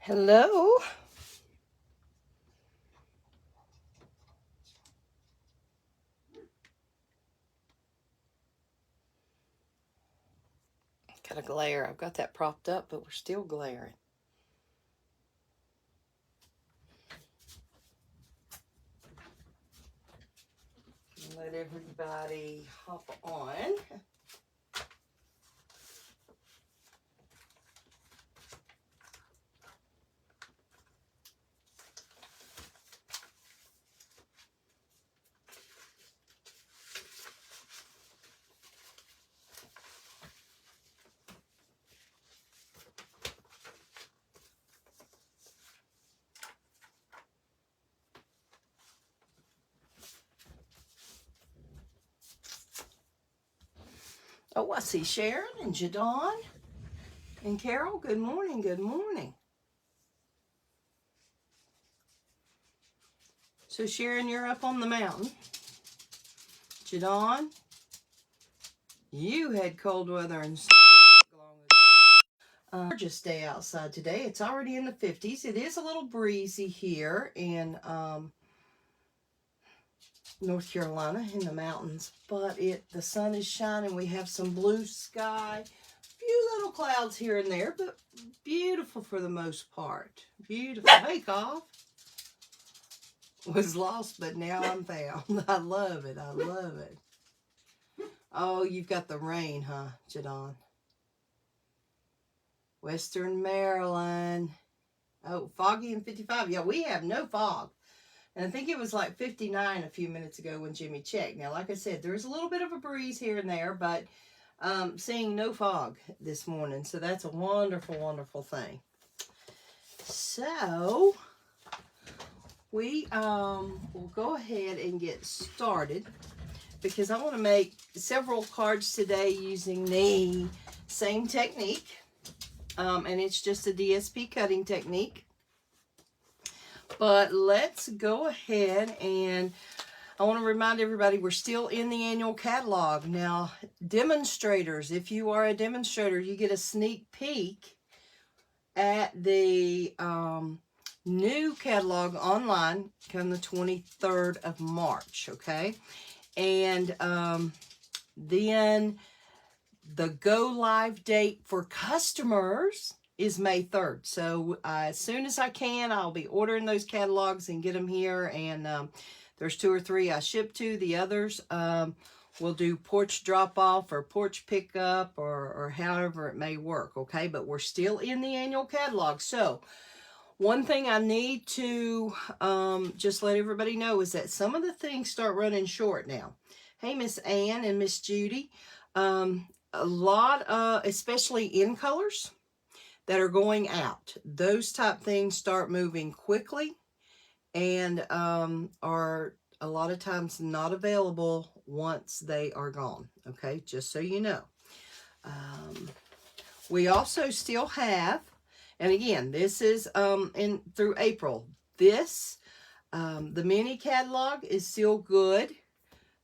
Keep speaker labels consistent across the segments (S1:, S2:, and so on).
S1: Hello. Got a glare. I've got that propped up, but we're still glaring. Let everybody hop on. Oh, I see Sharon and Jadon and Carol. Good morning. Good morning. So Sharon, you're up on the mountain. Jadon, you had cold weather and snow not long ago. Gorgeous day outside today. It's already in the 50s. It is a little breezy here in North Carolina in the mountains, but the sun is shining. We have some blue sky, few little clouds here and there, but beautiful for the most part. Beautiful. Hey, Cough. Was lost, but now I'm found. I love it. I love it. Oh, you've got the rain, huh, Jadon? Western Maryland. Oh, foggy and 55. Yeah, we have no fog. And I think it was like 59 a few minutes ago when Jimmy checked. Now, like I said, there's a little bit of a breeze here and there, but seeing no fog this morning. So that's a wonderful, wonderful thing. So we will go ahead and get started because I want to make several cards today using the same technique. And it's just a DSP cutting technique. But let's go ahead and I want to remind everybody we're still in the annual catalog. Now, demonstrators, if you are a demonstrator, you get a sneak peek at the new catalog online come the 23rd of March, okay? And then the go live date for customers is May 3rd. So as soon as I can, I'll be ordering those catalogs and get them here. And there's 2 or 3 I ship to. The others we'll do porch drop off or porch pickup or however it may work, okay? But we're still in the annual catalog. So one thing I need to just let everybody know is that some of the things start running short now. Hey, Miss Ann and Miss Judy. A lot, especially in colors that are going out. Those type things start moving quickly and are a lot of times not available once they are gone. Okay, just so you know. We also still have, and again, this is through April. This, the mini catalog is still good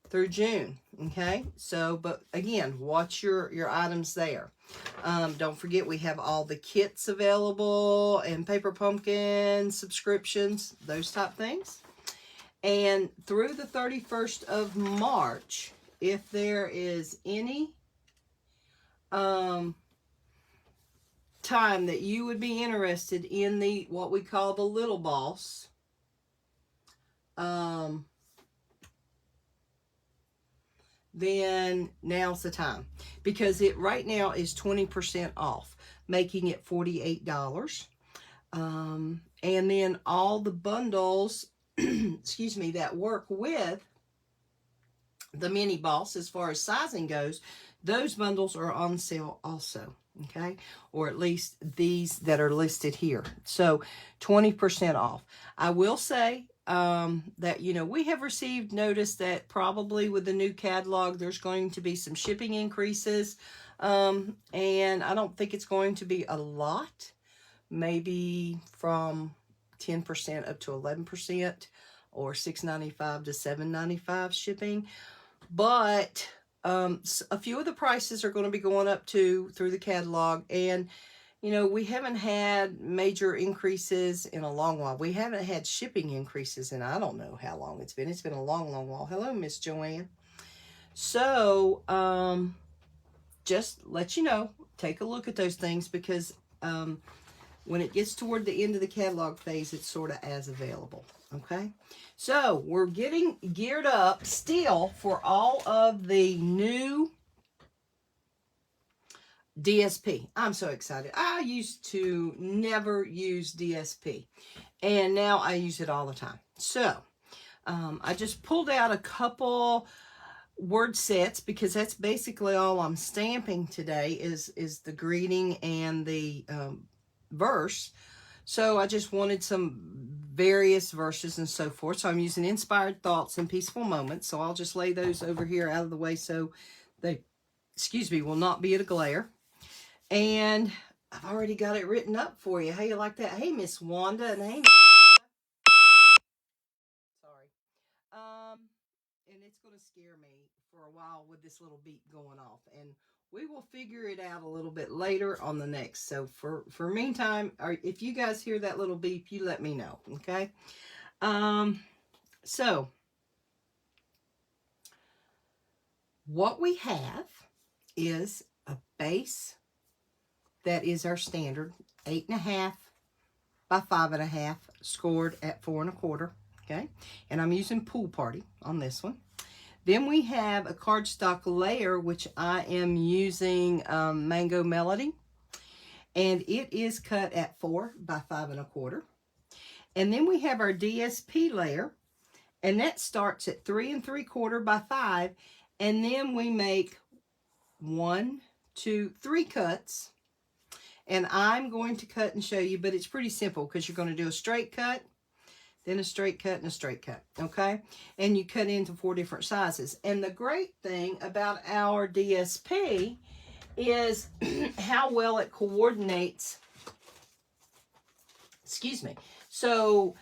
S1: through June. Okay, so, but again, watch your items there. Don't forget we have all the kits available and Paper Pumpkin subscriptions, those type things. And through the 31st of March, if there is any time that you would be interested in the what we call the Little Boss, then now's the time, because it right now is 20% off, making it $48. And then all the bundles, excuse me, that work with the mini boss as far as sizing goes, those bundles are on sale also, okay? Or at least these that are listed here. So 20% off. I will say that, you know, we have received notice that probably with the new catalog, there's going to be some shipping increases. And I don't think it's going to be a lot, maybe from 10% up to 11% or $6.95 to $7.95 shipping. But a few of the prices are going to be going up through the catalog. And You know, we haven't had major increases in a long while. We haven't had shipping increases in I don't know how long it's been. It's been a long, long while. Hello, Miss Joanne. So, just let you know, take a look at those things because when it gets toward the end of the catalog phase, it's sort of as available. Okay, so we're getting geared up still for all of the new DSP. I'm so excited. I used to never use DSP, and now I use it all the time. So I just pulled out a couple word sets because that's basically all I'm stamping today is the greeting and the verse. So I just wanted some various verses and so forth. So I'm using Inspired Thoughts and Peaceful Moments. So I'll just lay those over here out of the way so they, excuse me, will not be at a glare. And I've already got it written up for you. How you like that? Hey, Miss Wanda, and hey, sorry. And it's going to scare me for a while with this little beep going off, and we will figure it out a little bit later on the next. So for meantime, or if you guys hear that little beep, you let me know, okay? So what we have is a base that is our standard 8.5 by 5.5, scored at 4 1/4. Okay, and I'm using Pool Party on this one. Then we have a cardstock layer, which I am using Mango Melody, and it is cut at 4 by 5 1/4. And then we have our DSP layer, and that starts at 3 3/4 by 5, and then we make 1, 2, 3 cuts. And I'm going to cut and show you, but it's pretty simple because you're going to do a straight cut, then a straight cut, and a straight cut, okay? And you cut into 4 different sizes. And the great thing about our DSP is how well it coordinates, excuse me. So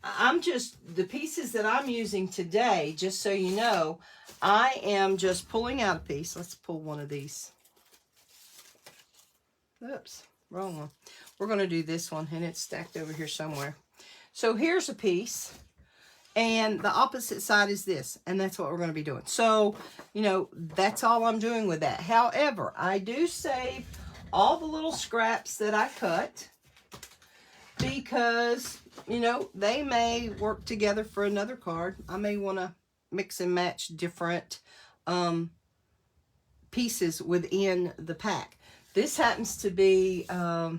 S1: I'm just, the pieces that I'm using today, just so you know, I am just pulling out a piece. Let's pull one of these. Oops. Wrong one. We're going to do this one, and it's stacked over here somewhere. So here's a piece, and the opposite side is this, and that's what we're going to be doing. So, you know, that's all I'm doing with that. However, I do save all the little scraps that I cut because, you know, they may work together for another card. I may want to mix and match different pieces within the pack. This happens to be, I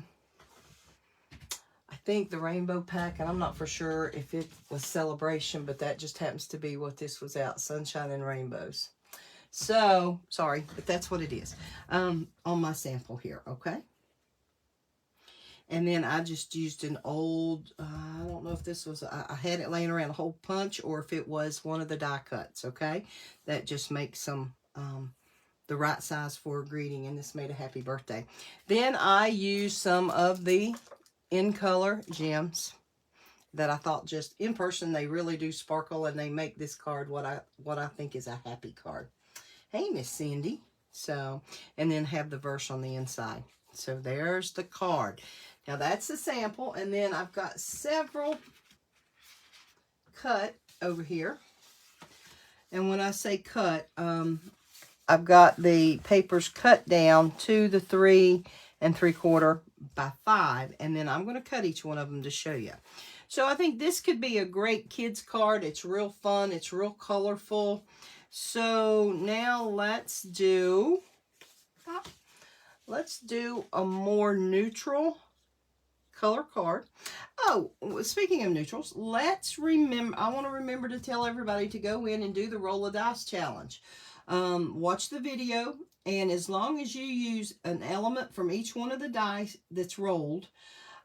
S1: think, the rainbow pack, and I'm not for sure if it was Celebration, but that just happens to be what this was out, Sunshine and Rainbows. So, sorry, but that's what it is on my sample here, okay? And then I just used an old, I don't know if this was, I had it laying around a hole punch or if it was one of the die cuts, okay? That just makes some the right size for a greeting, and this made a happy birthday. Then I used some of the in color gems that I thought just in person they really do sparkle, and they make this card what I think is a happy card. Hey, Miss Cindy. So, and then have the verse on the inside. So there's the card. Now that's the sample, and then I've got several cut over here. And when I say cut, I've got the papers cut down to the 3 3/4 by 5, and then I'm going to cut each one of them to show you. So I think this could be a great kids card. It's real fun. It's real colorful. So now let's do a more neutral color card. Oh, speaking of neutrals, let's remember, I want to remember to tell everybody to go in and do the roll of dice challenge. Watch the video, and as long as you use an element from each one of the dice that's rolled,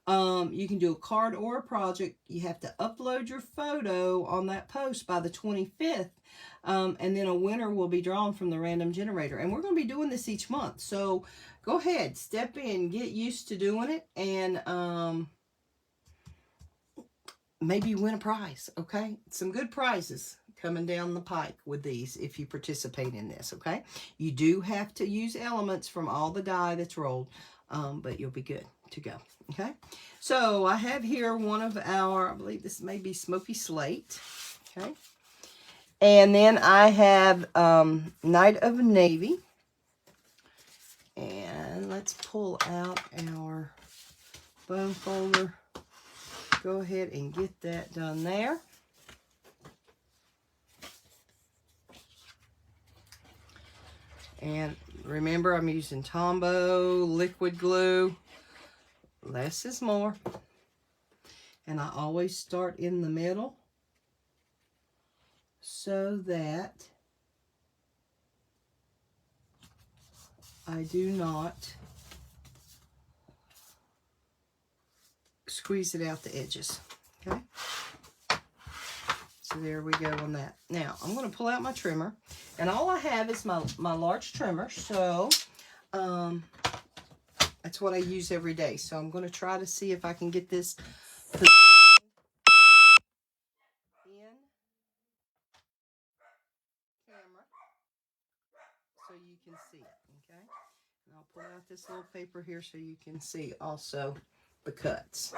S1: you can do a card or a project. You have to upload your photo on that post by the 25th, and then a winner will be drawn from the random generator. And we're going to be doing this each month, so go ahead, step in, get used to doing it, and maybe you win a prize, okay? Some good prizes coming down the pike with these if you participate in this, okay? You do have to use elements from all the die that's rolled, but you'll be good. to go. Okay, so I have here one of our, I believe this may be Smoky Slate. Okay, and then I have Night of Navy. And let's pull out our bone folder. Go ahead and get that done there. And remember, I'm using Tombow liquid glue. Less is more. And I always start in the middle so that I do not squeeze it out the edges. Okay, so there we go on that. Now I'm going to pull out my trimmer, and all I have is my large trimmer, so that's what I use every day. So I'm going to try to see if I can get this in camera so you can see it. Okay, and I'll pull out this little paper here so you can see also the cuts.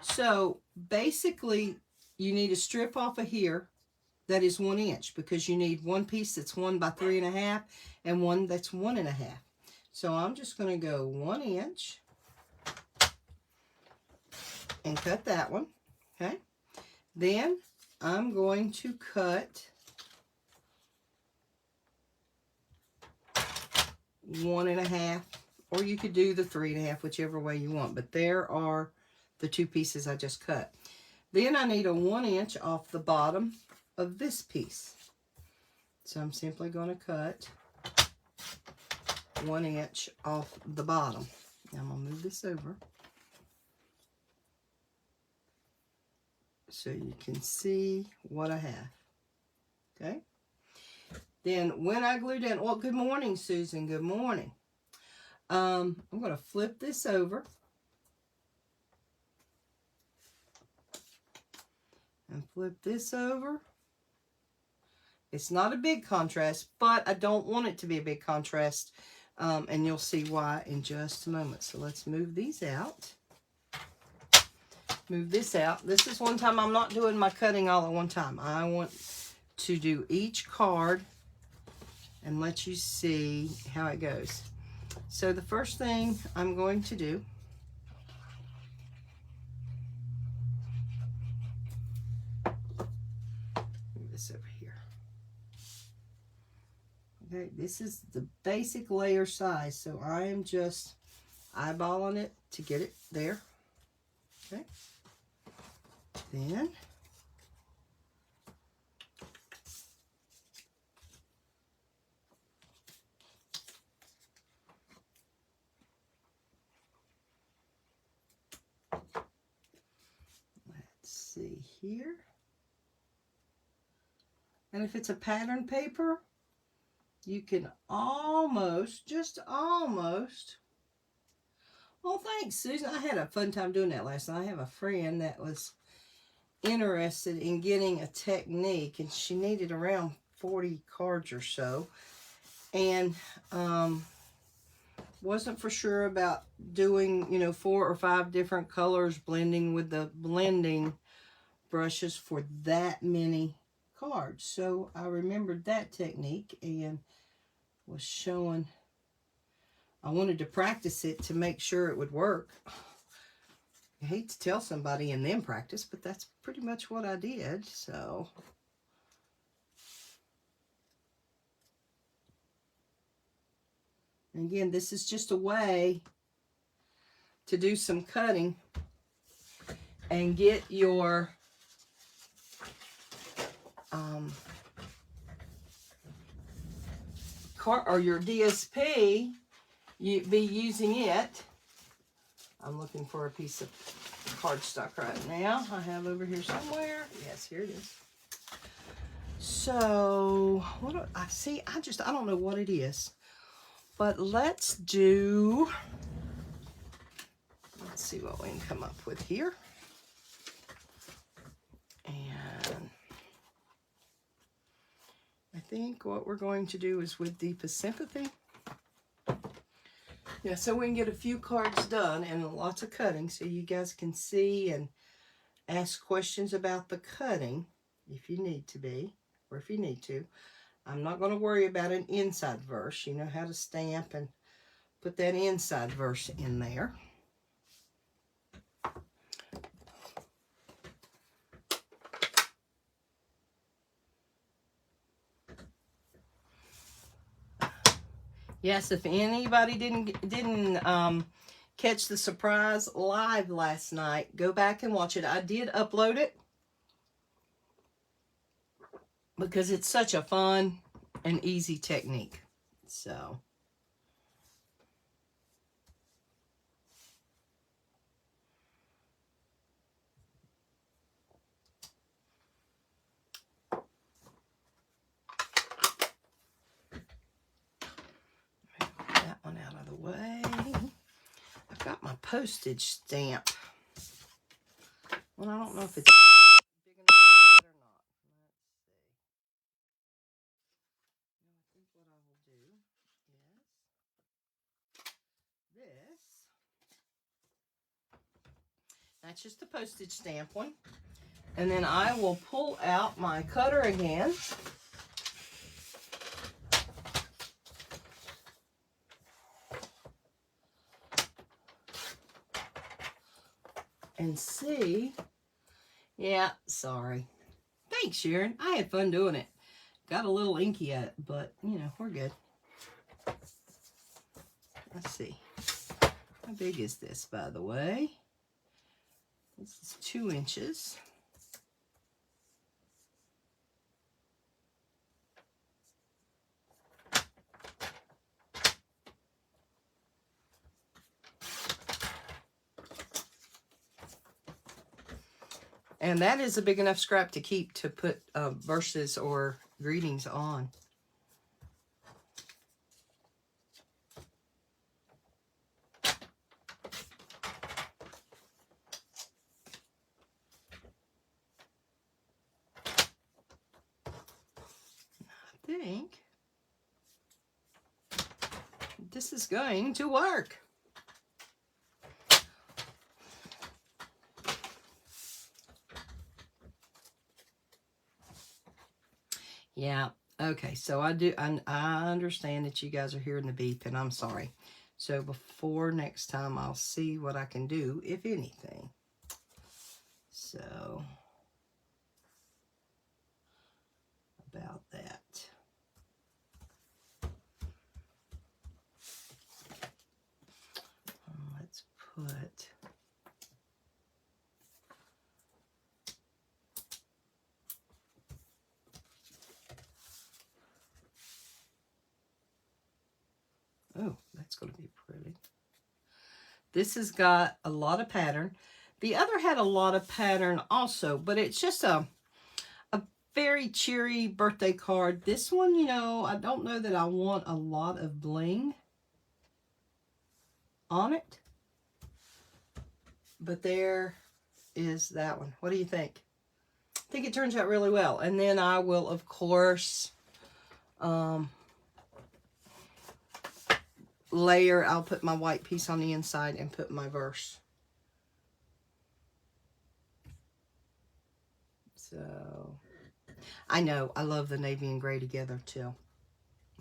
S1: So basically you need a strip off of here that is 1 inch, because you need one piece that's 1 by 3.5 and one that's 1.5. So I'm just going to go 1 inch and cut that one. Okay, then I'm going to cut 1.5, or you could do the 3.5, whichever way you want, but there are the 2 pieces I just cut. Then I need a 1 inch off the bottom of this piece. So I'm simply going to cut 1 inch off the bottom. Now I'm going to move this over so you can see what I have. Okay. Then when I glue down, well, good morning, Susan. Good morning. I'm going to flip this over and flip this over. It's not a big contrast, but I don't want it to be a big contrast, and you'll see why in just a moment. So let's move these out. Move this out. This is one time I'm not doing my cutting all at one time. I want to do each card and let you see how it goes. So the first thing I'm going to do, move this over here. Okay, this is the basic layer size, so I am just eyeballing it to get it there. Okay, then see here. And if it's a pattern paper, you can almost, just almost, oh, thanks, Susan. I had a fun time doing that last night. I have a friend that was interested in getting a technique, and she needed around 40 cards or so, and wasn't for sure about doing, you know, 4 or 5 different colors, blending with the blending brushes for that many cards. So I remembered that technique and was showing, I wanted to practice it to make sure it would work. I hate to tell somebody and then practice, but that's pretty much what I did. So and again, this is just a way to do some cutting and get your or your DSP, you be using it. I'm looking for a piece of cardstock right now. I have over here somewhere. Yes, here it is. So what do I see? I don't know what it is, but let's see what we can come up with here. And I think what we're going to do is with Deepest Sympathy, Yeah, so we can get a few cards done and lots of cutting so you guys can see and ask questions about the cutting if you need to be, or if you need to. I'm not going to worry about an inside verse. You know how to stamp and put that inside verse in there. Yes, if anybody didn't catch the surprise live last night, go back and watch it. I did upload it because it's such a fun and easy technique. So, that one out of the way. I've got my postage stamp. Well, I don't know if it's big enough for that or not. Let's see. I think what I will do is this. That's just the postage stamp one. And then I will pull out my cutter again. And see. Yeah, sorry. Thanks, Sharon. I had fun doing it. Got a little inky at it, but, you know, we're good. Let's see. How big is this, by the way? This is 2 inches. And that is a big enough scrap to keep to put verses or greetings on. I think this is going to work. Yeah, okay, so I understand that you guys are hearing the beep, and I'm sorry. So before next time, I'll see what I can do, if anything. So, about that. Let's put... Oh, that's going to be pretty. This has got a lot of pattern. The other had a lot of pattern also, but it's just a very cheery birthday card. This one, you know, I don't know that I want a lot of bling on it. But there is that one. What do you think? I think it turns out really well. And then I will, of course, layer. I'll put my white piece on the inside and put my verse. So, I know. I love the navy and gray together, too.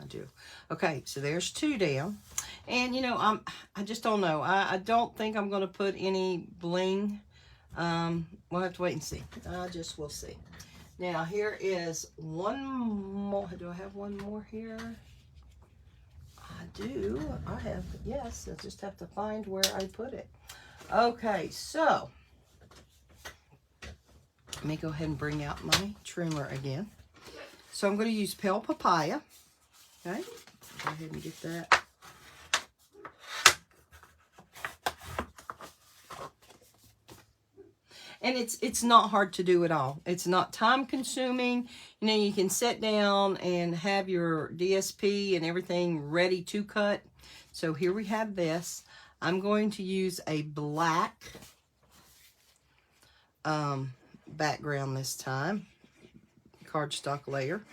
S1: I do. Okay, so there's 2 down. And, you know, I just don't know. I don't think I'm going to put any bling. We'll have to wait and see. We'll see. Now, here is one more. Do I have one more here? I do. I have, yes. I just have to find where I put it. Okay, so let me go ahead and bring out my trimmer again. So I'm going to use Pale Papaya. Okay, go ahead and get that. And it's not hard to do at all. It's not time consuming. You know, you can sit down and have your DSP and everything ready to cut. So here we have this. I'm going to use a black background this time. Cardstock layer.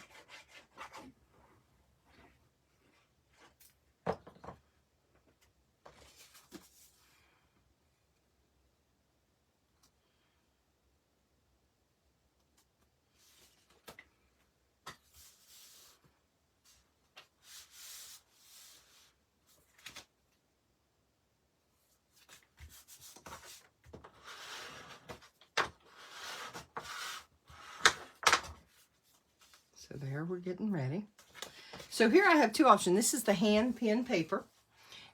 S1: So there, we're getting ready. So here I have two options. This is the hand pen paper,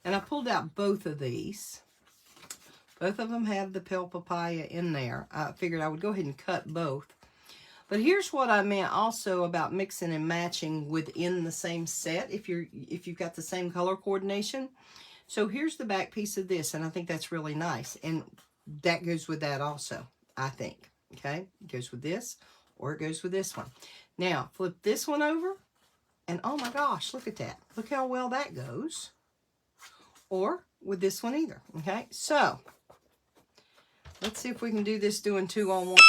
S1: and I pulled out both of these. Both of them have the pale papaya in there. I figured I would go ahead and cut both. But here's what I meant also about mixing and matching within the same set if you've got the same color coordination. So here's the back piece of this, and I think that's really nice. And that goes with that also, I think. Okay? It goes with this, or it goes with this one. Now, flip this one over, and oh my gosh, look at that. Look how well that goes. Or with this one either. Okay? So, let's see if we can do this doing 2 on 1. I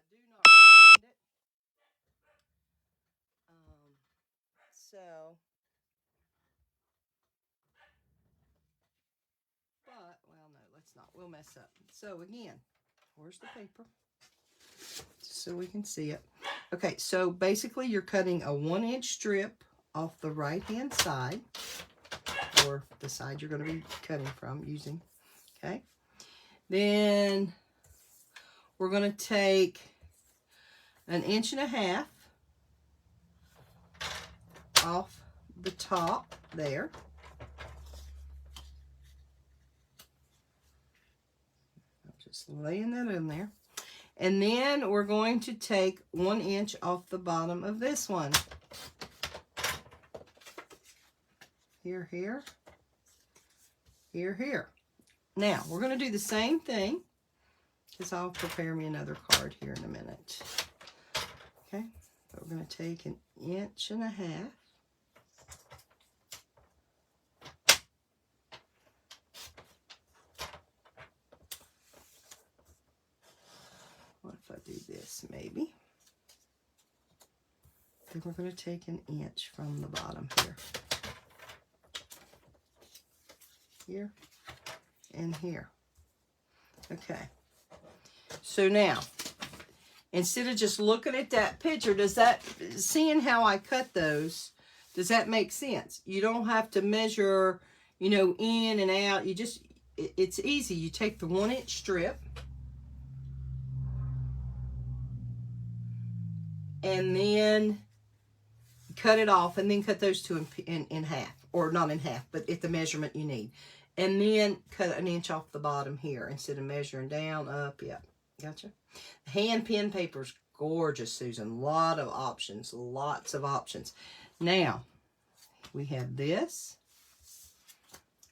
S1: do not recommend it. But, well, no, let's not. We'll mess up. So, again, where's the paper? Just so we can see it. Okay, so basically you're cutting a 1-inch strip off the right-hand side, or the side you're going to be cutting from using, okay? Then we're going to take 1.5 inches off the top there. I'm just laying that in there. And then we're going to take 1 inch off the bottom of this one. Here, here, here, here. Now, we're going to do the same thing, because I'll prepare me another card here in a minute. Okay, so we're going to take 1.5 inches. What if I do this, maybe? Then we're going to take 1 inch from the bottom here. Here and here. Okay. So now, instead of just looking at that picture, seeing how I cut those, does that make sense? You don't have to measure, you know, in and out. You just, it's easy. You take the 1-inch strip, and then cut it off, and then cut those two in half, or not in half, but at the measurement you need. And then cut 1 inch off the bottom here instead of measuring down, up, yep. Gotcha? Hand pen paper's gorgeous, Susan. Lot of options, lots of options. Now, we have this,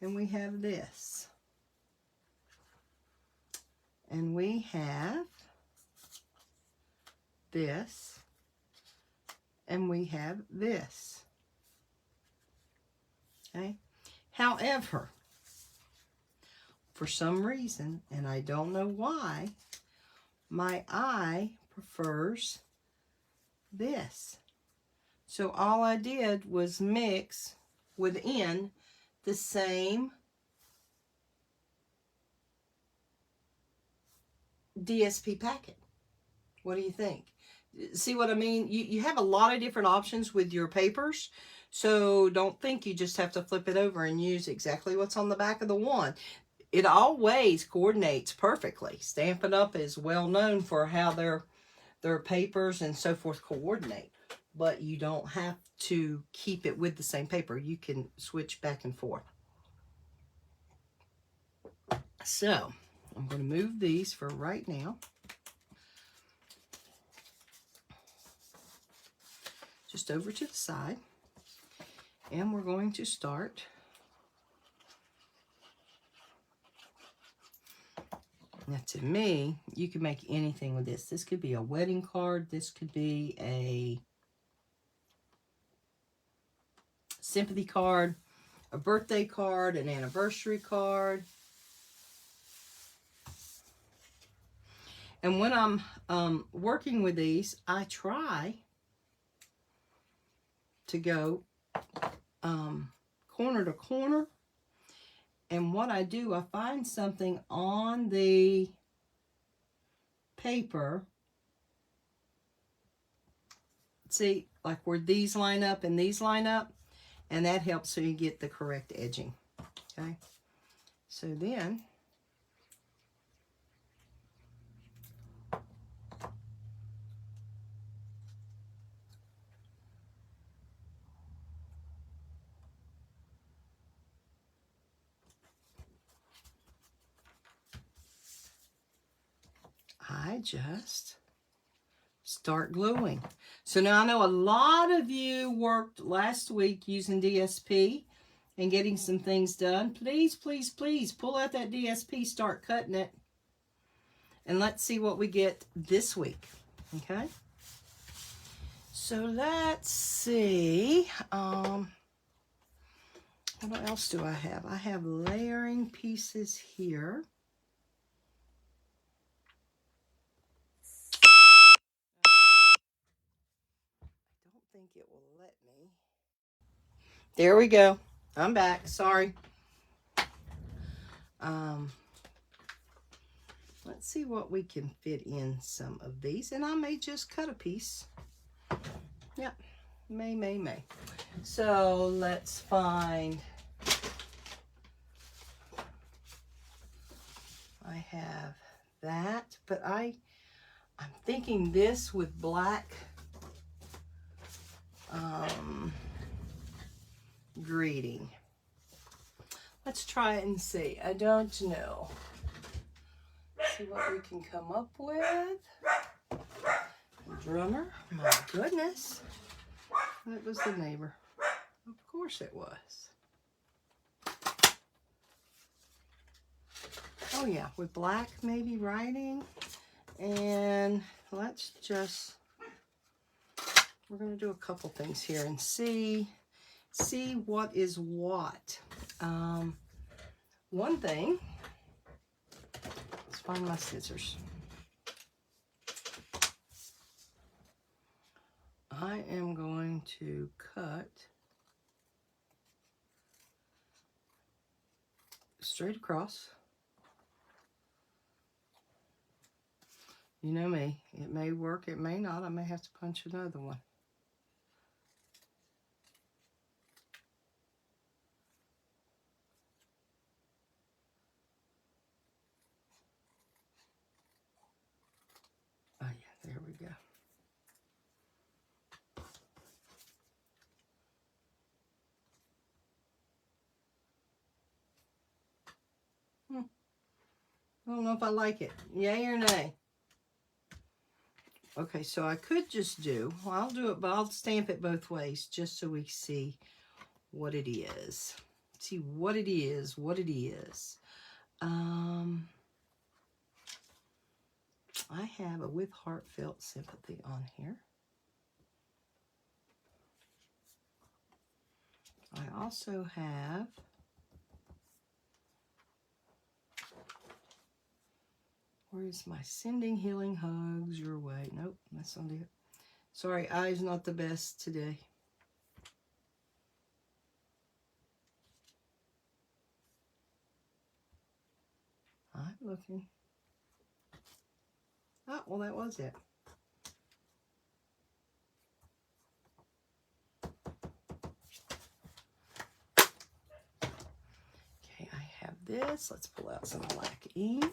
S1: and we have this. And we have this, and we have this. Okay? However, for some reason, and I don't know why, my eye prefers this. So all I did was mix within the same DSP packet. What do you think? See what I mean? You have a lot of different options with your papers, so don't think you just have to flip it over and use exactly what's on the back of the one. It always coordinates perfectly. Stampin' Up! Is well known for how their papers and so forth coordinate, but you don't have to keep it with the same paper. You can switch back and forth. So, I'm going to move these for right now. Just over to the side. And we're going to start now. To me, you can make anything with this. This could be a wedding card. This could be a sympathy card, a birthday card, an anniversary card. And when I'm working with these, I try to go corner to corner. And what I do, I find something on the paper. See, like where these line up and these line up. And that helps so you get the correct edging. Okay. So then, I just start gluing. So now I know a lot of you worked last week using DSP and getting some things done. Please, please, please pull out that DSP, start cutting it, and let's see what we get this week. Okay? So let's see. What else do I have? I have layering pieces here. I don't think it will let me. There we go. I'm back. Sorry. Let's see what we can fit in some of these. And I may just cut a piece. Yep. May. So let's find. I have that, but I'm thinking this with black greeting. Let's try it and see. I don't know. See what we can come up with. Drummer, my goodness. That was the neighbor. Of course it was. Oh yeah, with black maybe writing. And let's just, we're going to do a couple things here and see what is what. One thing, let's find my scissors. I am going to cut straight across. You know me, it may work, it may not. I may have to punch another one. Oh yeah, there we go. I don't know if I like it. Yay or nay? Okay, so I could just do, well, I'll do it, but I'll stamp it both ways just so we see what it is. See what it is, what it is. I have a with heartfelt sympathy on here. I also have where's my sending healing hugs your way? Nope, that's not it. Sorry, eyes not the best today. I'm looking. Oh, well, that was it. Okay, I have this. Let's pull out some black ink.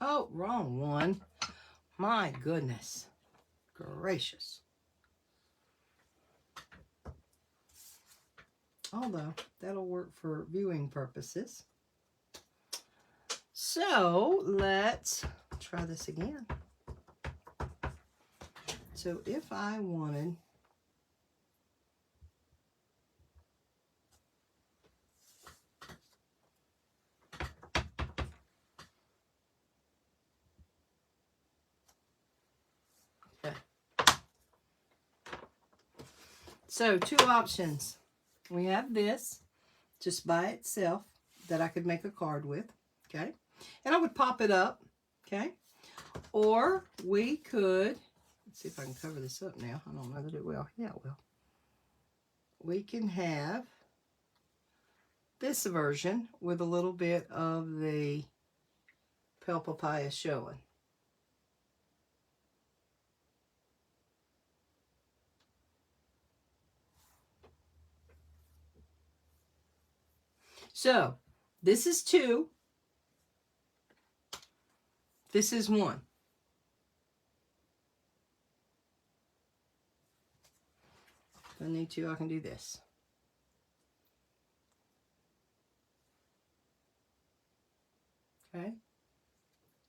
S1: Oh, wrong one. My goodness gracious. Although that'll work for viewing purposes. So let's try this again. So if I wanted so two options. We have this just by itself that I could make a card with, okay? And I would pop it up, okay? Or we could, let's see if I can cover this up now. I don't know that it will. Yeah, it will. We can have this version with a little bit of the pale papaya showing. So, this is 2. This is 1. If I need to, I can do this. Okay.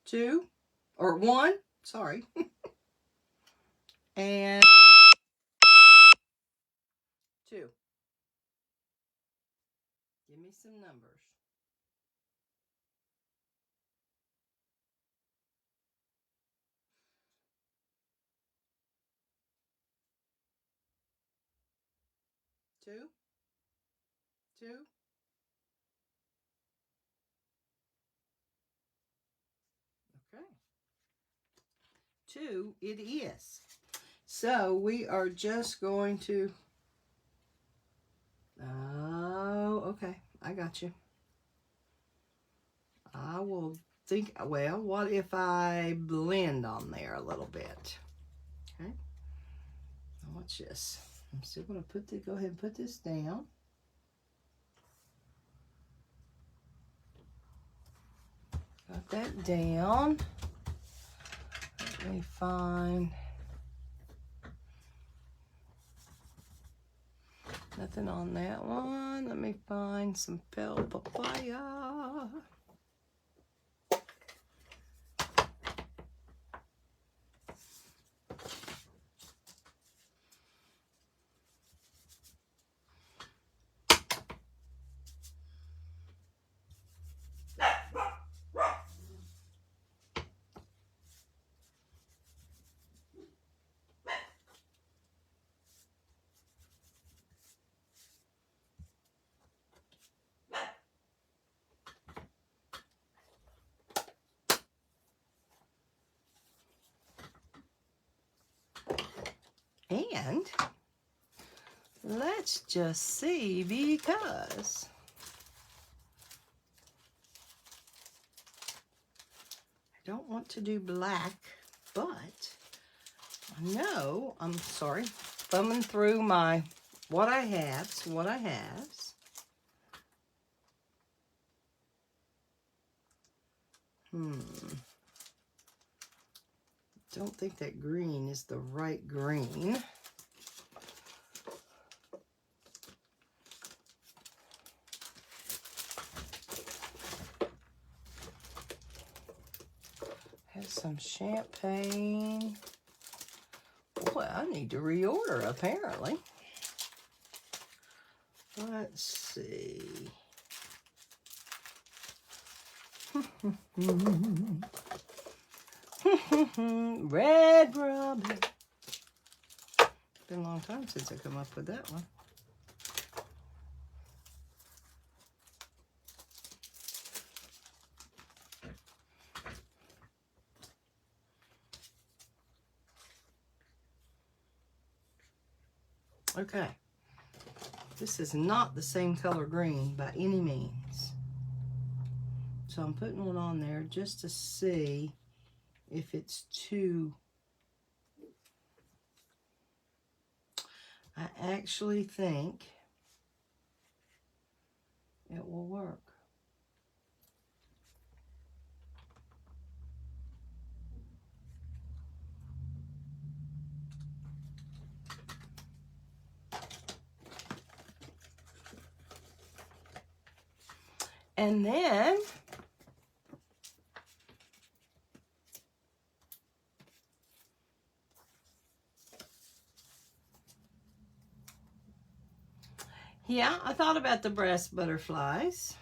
S1: 2 or 1, sorry. And 2. Give me some numbers. Two. Okay. 2 it is. So we are just going to, oh, okay, I got you. I will think, well, what if I blend on there a little bit? Okay. Now watch this. I'm still going to go ahead and put this down. Got that down. Let me find. Nothing on that one. Let me find some bell papaya. And let's just see, because I don't want to do black, but I know, I'm sorry, thumbing through my what I have. Don't think that green is the right green. Has some champagne. Boy, I need to reorder apparently. Let's see. Red Robin. Been a long time since I come up with that one. Okay. This is not the same color green by any means. So I'm putting one on there just to see if it's too. I actually think it will work. And then yeah, I thought about the brass butterflies.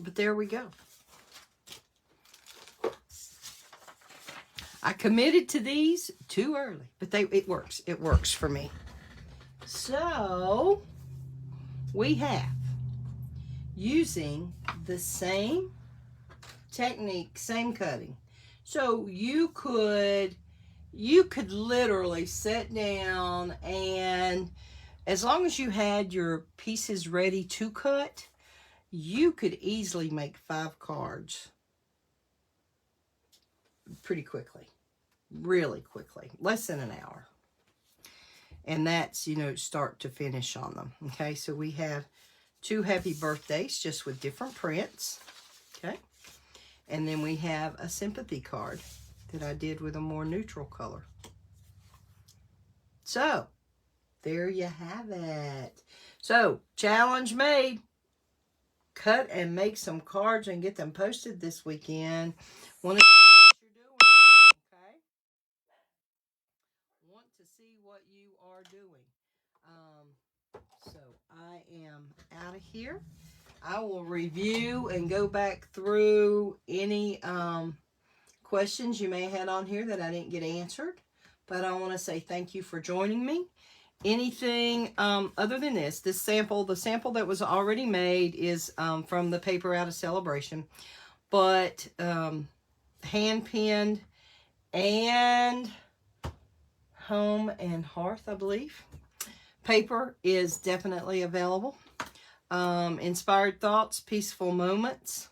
S1: But there we go. I committed to these too early, but it works. It works for me. So we have, using the same technique, same cutting. So you could literally sit down, and as long as you had your pieces ready to cut, you could easily make 5 cards pretty quickly, really quickly, less than an hour. And that's, you know, start to finish on them. Okay, so we have 2 happy birthdays just with different prints. Okay, and then we have a sympathy card that I did with a more neutral color. So, there you have it. So, challenge made. Cut and make some cards and get them posted this weekend. Want to see what you're doing, okay? Want to see what you are doing. So I am out of here. I will review and go back through any questions you may have had on here that I didn't get answered. But I want to say thank you for joining me. Anything other than this sample, the sample that was already made is from the paper out of Celebration, but hand pinned and Home and Hearth, I believe. Paper is definitely available. Inspired Thoughts, Peaceful Moments.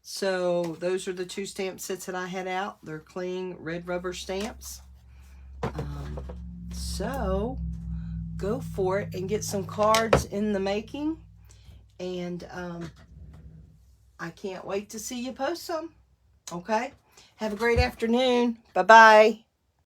S1: So those are the two stamp sets that I had out. They're clean red rubber stamps. So go for it and get some cards in the making. And I can't wait to see you post some. Okay? Have a great afternoon. Bye-bye.